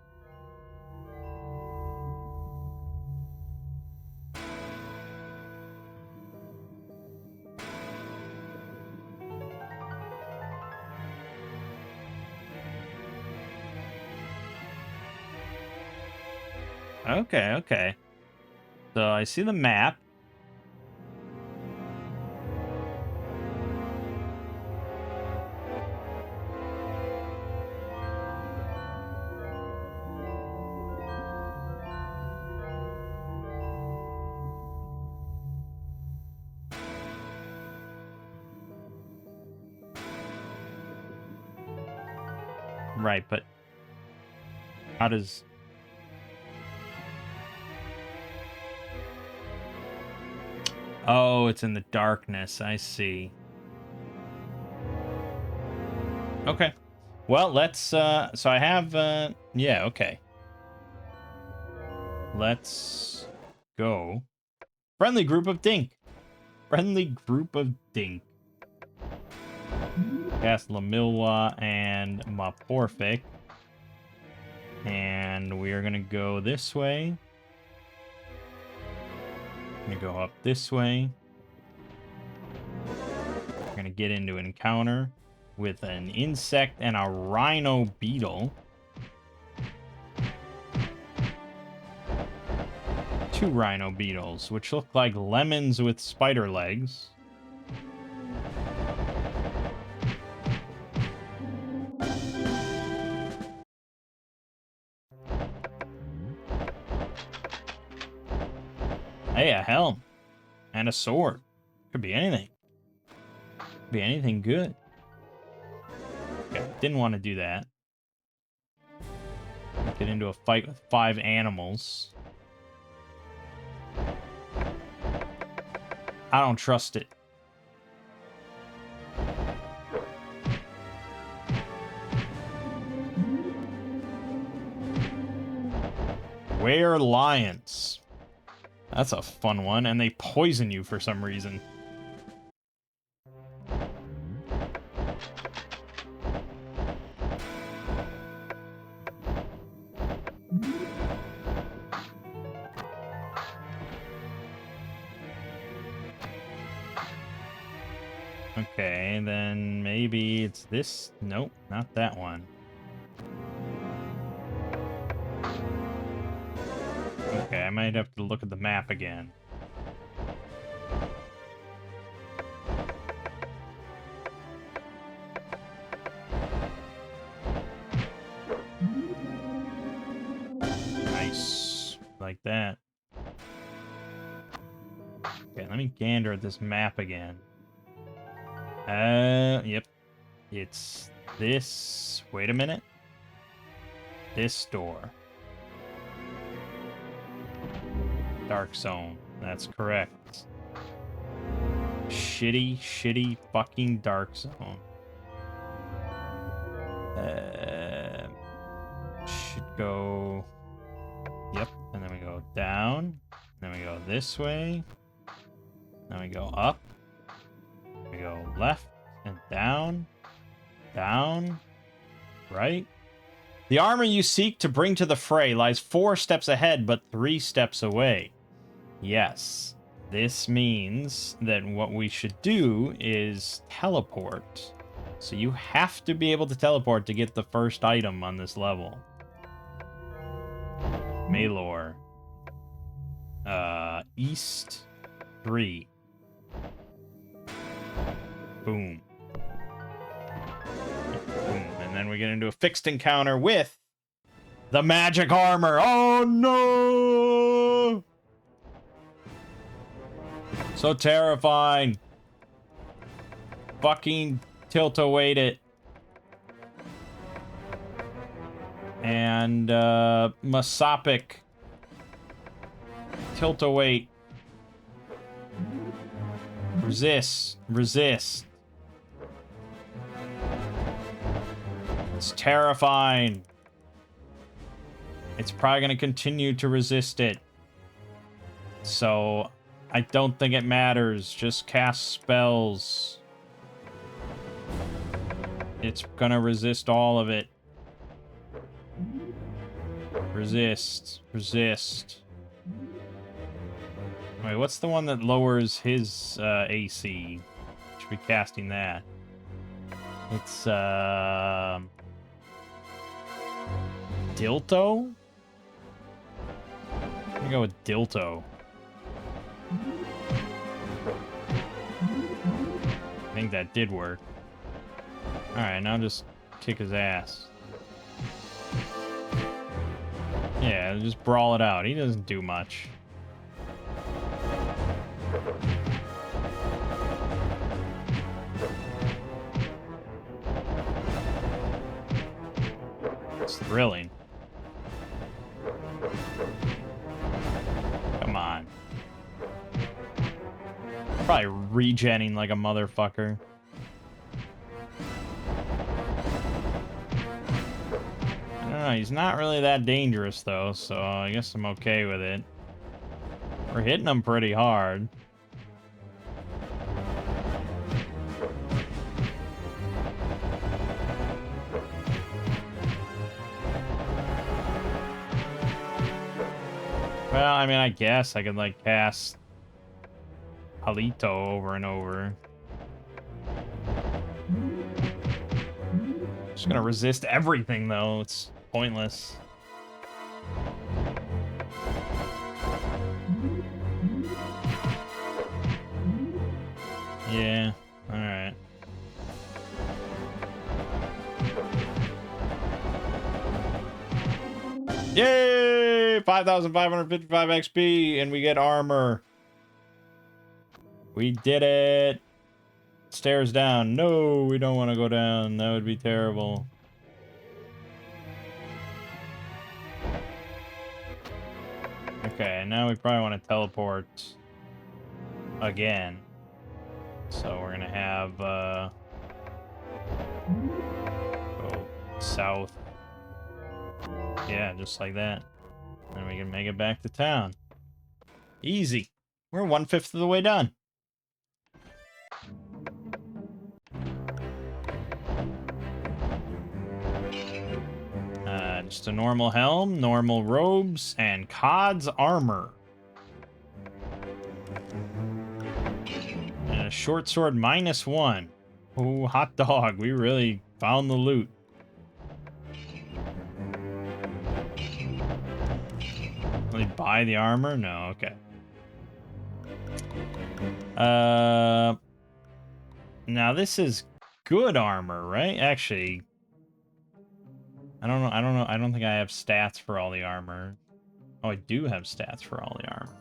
Okay. So I see the map. Right, but how does... Oh, it's in the darkness. I see. Okay. Well, let's, so I have, yeah, okay. Let's go. Friendly group of Dink. Friendly group of Dink. Cast Lamilwa and Maporfic. And we are going to go this way. Gonna go up this way. We're gonna get into an encounter with an insect and a rhino beetle. 2 rhino beetles, which look like lemons with spider legs. Hey, a helm. And a sword. Could be anything. Could be anything good. Okay, didn't want to do that. Get into a fight with 5 animals. I don't trust it. Were lions. That's a fun one, and they poison you for some reason. Okay, then maybe it's this. Nope, not that one. Okay, I might have to look at the map again. Nice. Like that. Okay, let me gander at this map again. Yep. It's this. Wait a minute. This door. Dark zone. That's correct. Shitty fucking dark zone. Should go... Yep, and then we go down. Then we go this way. Then we go up. We go left and down. Down. Right. The armor you seek to bring to the fray lies 4 steps ahead, but 3 steps away. Yes. This means that what we should do is teleport. So you have to be able to teleport to get the first item on this level. Maylor. East 3. Boom. Boom. And then we get into a fixed encounter with the magic armor. Oh no! So terrifying. Fucking tilt-o-wait it. And Masopic. Tilt-o-wait. Resist. Resist. It's terrifying. It's probably going to continue to resist it. So, I don't think it matters. Just cast spells. It's going to resist all of it. Resist. Resist. Wait, what's the one that lowers his AC? Should be casting that. It's, Dilto? I'm gonna go with Dilto. I think that did work. Alright, now just kick his ass. Yeah, just brawl it out. He doesn't do much. It's thrilling. Come on. Probably regenning like a motherfucker. I don't know, he's not really that dangerous though, so I guess I'm okay with it. We're hitting him pretty hard. Well, I mean, I guess I could, like, cast Halito over and over. Just gonna resist everything, though. It's pointless. Yeah, alright. Yay! 5,555 XP, and we get armor. We did it. Stairs down. No, we don't want to go down. That would be terrible. Okay, now we probably want to teleport again. So we're gonna have go south. Yeah, just like that. And we can make it back to town. Easy. We're 1/5 of the way done. Just a normal helm, normal robes, and Cod's armor. And a Short sword -1. Oh, hot dog. We really found the loot. Let me buy the armor? No, okay. Now this is good armor, right? Actually, I don't know. I don't think I have stats for all the armor. Oh, I do have stats for all the armor.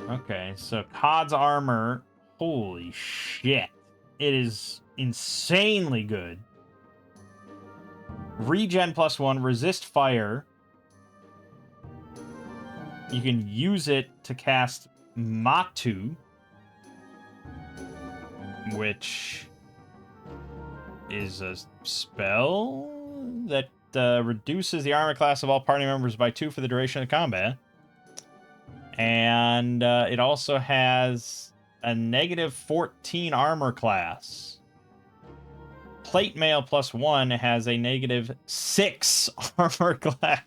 Okay, so COD's armor, holy shit. It is insanely good. Regen +1, resist fire. You can use it to cast Matu, which is a spell that reduces the armor class of all party members by 2 for the duration of the combat. And it also has a -14 armor class. Plate mail +1 has a -6 armor class.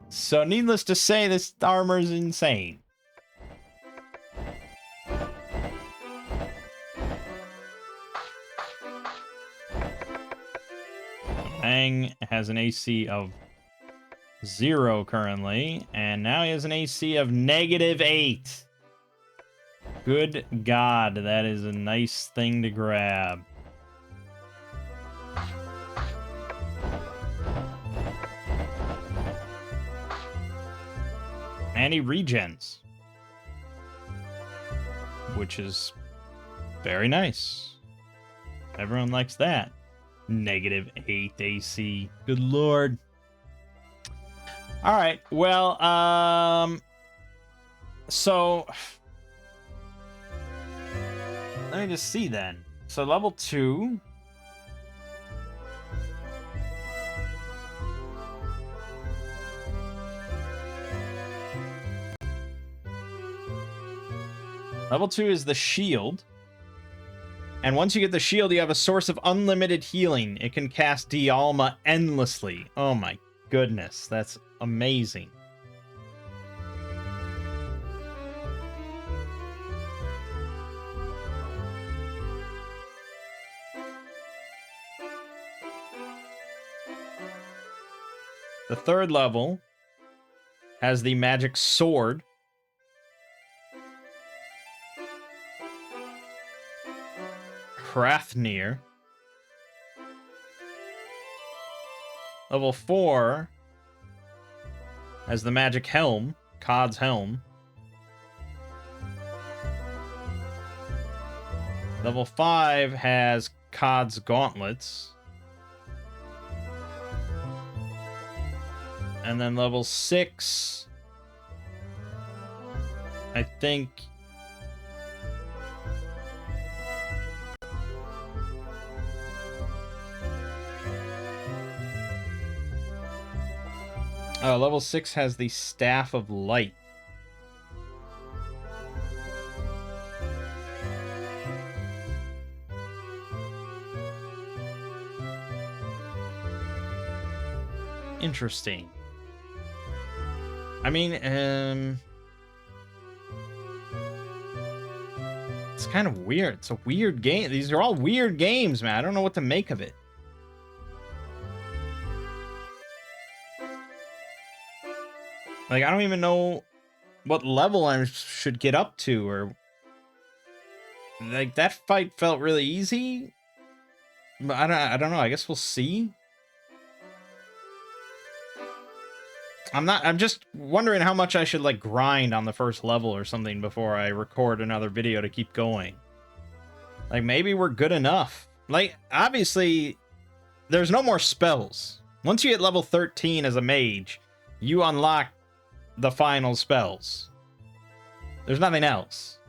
So needless to say, this armor is insane. Mangg has an AC of 0 currently, and now he has an AC of -8. Good God, that is a nice thing to grab. And he regens, which is very nice. Everyone likes that. -8 AC. Good Lord. All right. Well, so let me just see then. So level 2. Level 2 is the shield. And once you get the shield, you have a source of unlimited healing. It can cast Dialma endlessly. Oh my goodness, that's amazing. The 3rd level has the magic sword. Hrafnir. Level 4 has the magic helm, COD's helm. Level 5 has COD's gauntlets. And then level 6, I think, level 6 has the Staff of Light. Interesting. I mean, it's kind of weird. It's a weird game. These are all weird games, man. I don't know what to make of it. Like, I don't even know what level I should get up to, or... Like, that fight felt really easy. But I don't know. I guess we'll see. I'm just wondering how much I should, like, grind on the first level or something before I record another video to keep going. Like, maybe we're good enough. Like, obviously, there's no more spells. Once you hit level 13 as a mage, you unlock the final spells. There's nothing else.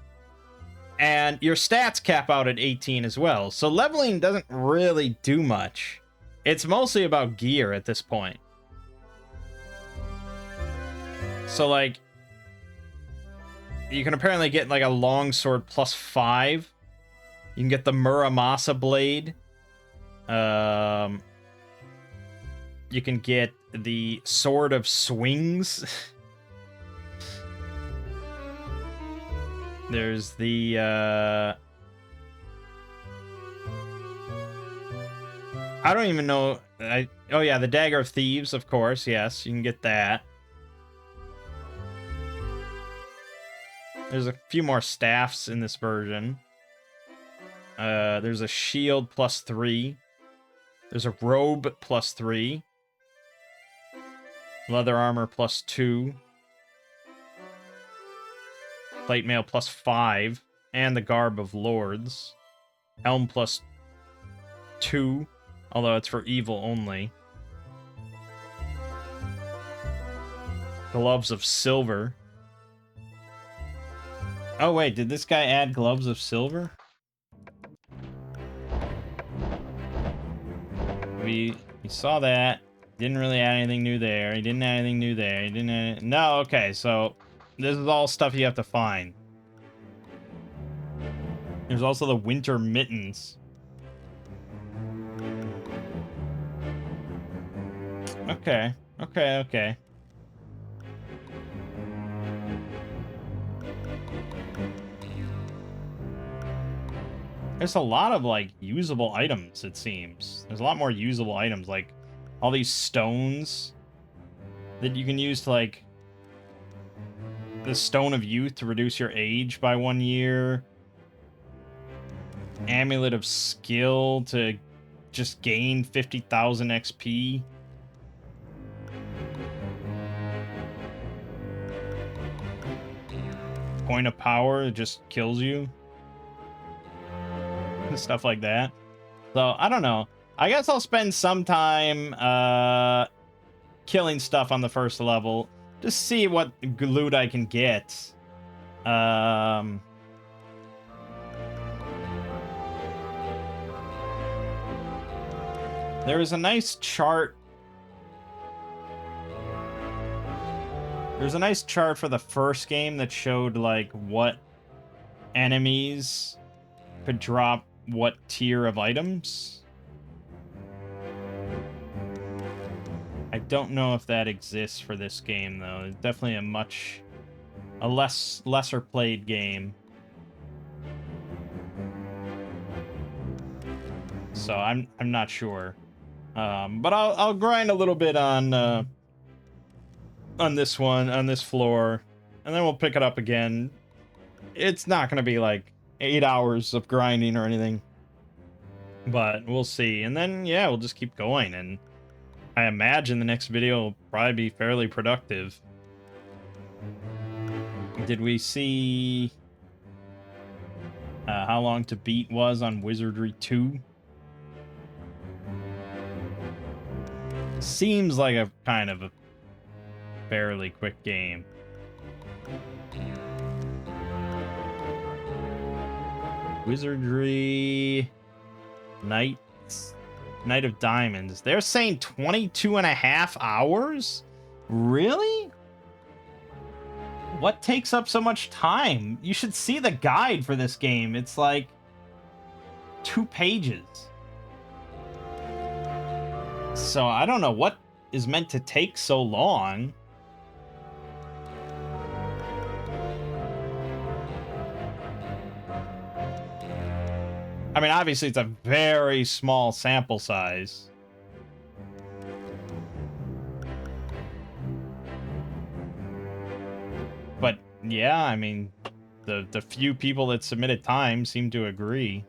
And your stats cap out at 18 as well. So leveling doesn't really do much. It's mostly about gear at this point. So, like, you can apparently get, like, a longsword +5. You can get the Muramasa blade. You can get the Sword of Swings. There's the, I don't even know. Oh yeah, the Dagger of Thieves, of course. Yes, you can get that. There's a few more staffs in this version. There's a shield +3. There's a robe +3. Leather armor +2. Plate mail +5. And the garb of lords. Helm +2. Although it's for evil only. Gloves of silver. Oh wait, did this guy add gloves of silver? We saw that. Didn't really add anything new there. He didn't add anything new there. He didn't add... No, okay, so this is all stuff you have to find. There's also the winter mittens. Okay, okay. There's a lot of, like, usable items, it seems. There's a lot more usable items, like all these stones that you can use to, like, the Stone of Youth to reduce your age by 1 year. Amulet of Skill to just gain 50,000 XP. Point of Power just kills you. Stuff like that. So, I don't know. I guess I'll spend some time killing stuff on the first level. Just see what loot I can get. There was a nice chart. There's a nice chart for the first game that showed, like, what enemies could drop what tier of items. I don't know if that exists for this game, though. It's definitely a lesser played game. So I'm not sure. But I'll grind a little bit on this one, on this floor, and then we'll pick it up again. It's not gonna be like 8 hours of grinding or anything, but we'll see. And then, yeah, we'll just keep going, and I imagine the next video will probably be fairly productive. Did we see how long to beat was on Wizardry 2? Seems like a kind of a fairly quick game. Wizardry Night of Diamonds. They're saying 22.5 hours? Really? What takes up so much time? You should see the guide for this game. It's like 2 pages. So I don't know what is meant to take so long. I mean, obviously, it's a very small sample size. But, yeah, I mean, the few people that submitted time seem to agree.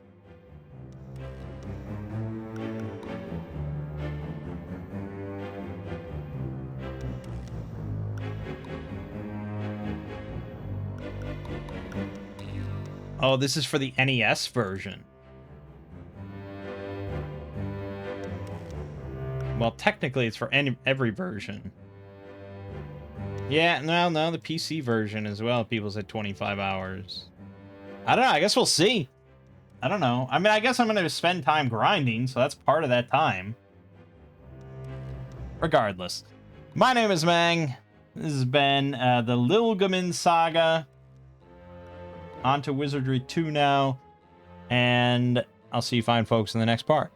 Oh, this is for the NES version. Well, technically, it's for every version. Yeah, no, the PC version as well. People said 25 hours. I don't know. I guess we'll see. I don't know. I mean, I guess I'm going to spend time grinding, so that's part of that time. Regardless. My name is Mangg. This has been the Lilgamin Saga. On to Wizardry 2 now. And I'll see you fine folks in the next part.